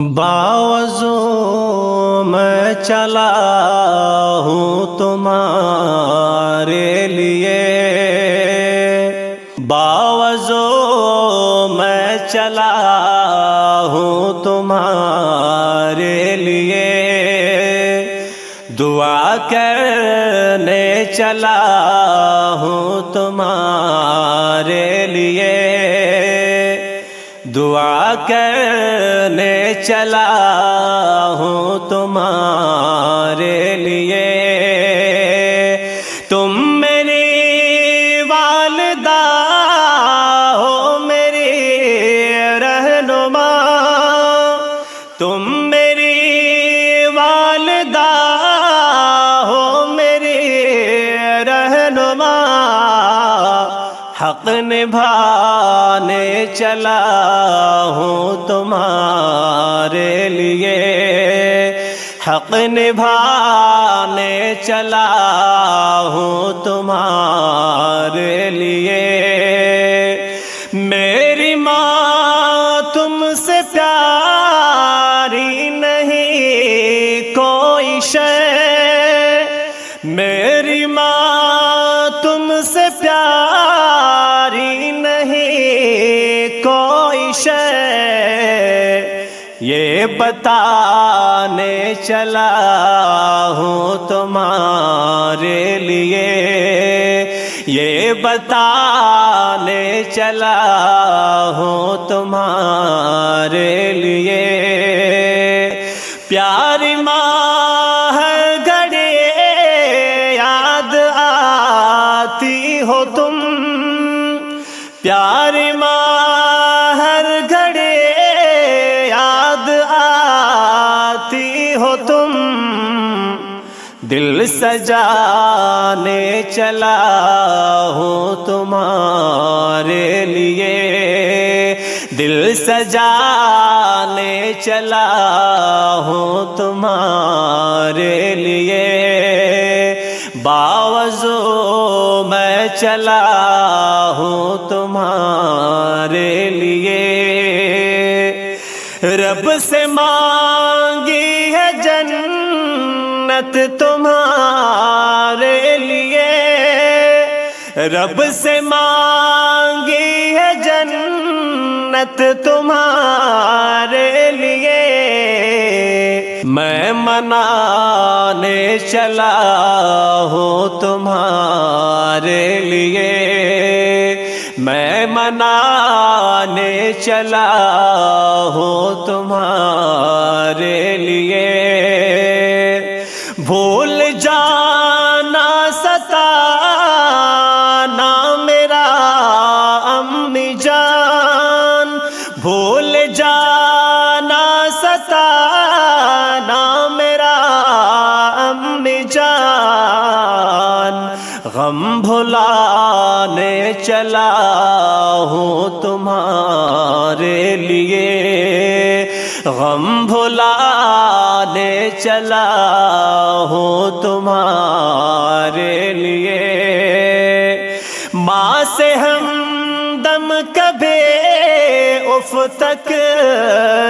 باوضو میں چلا ہوں تمہارے لیے، باوضو میں چلا ہوں تمہارے لیے، دعا کرنے چلا ہوں تمہارے لیے، دعا کرنے چلا ہوں تمہارے لیے۔ تم میری والدہ ہو، میری رہنما، تم میری والدہ ہو، میری رہنما، حق نبھانے چلا ہوں تمہارے لیے، حق نبھانے چلا ہوں تمہارے لیے۔ میری ماں تم سے پیاری نہیں کوئی شے، میری ماں تم سے پیاری نہیں کوئی شے، یہ بتانے چلا ہوں تمہارے لیے، یہ بتانے چلا ہوں تمہارے لیے۔ پیاری ماں ہر گھڑی یاد آتی ہو تم، پیاری ماں ہر گھڑی یاد آتی ہو تم، دل سجانے چلا ہوں تمہارے لیے، دل سجانے چلا ہوں تمہارے لیے۔ باوضو میں چلا ہوں تمہارے لیے، رب سے مانگی ہے جنت تمہارے لیے، رب سے مانگی ہے جنت تمہارے لیے، میں منانے چلا ہوں تمہارے لیے، میں منانے چلا ہوں تمہارے لیے۔ بھول جانا ستانا میرا امی جان، بھول جانا ستانا میرا امی جان، غم بھلانے چلا ہوں تمہارے لیے، غم بھلانے چلا ہوں تمہارے لیے۔ ماں سے ہمدم کبھی اف تک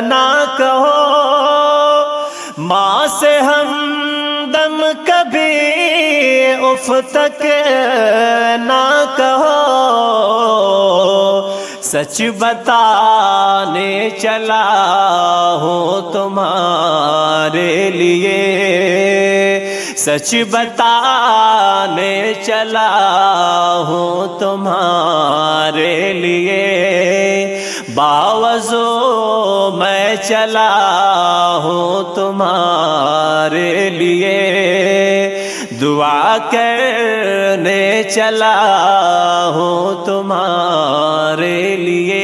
نہ کہو، ماں سے ہمدم کبھی اف تک نہ کہو، سچ بتانے چلا ہوں تمہارے لیے، سچ بتانے چلا ہوں تمہارے لیے۔ باوضو میں چلا ہوں تمہارے لیے، دعا کرنے چلا ہوں تمہارے لیے۔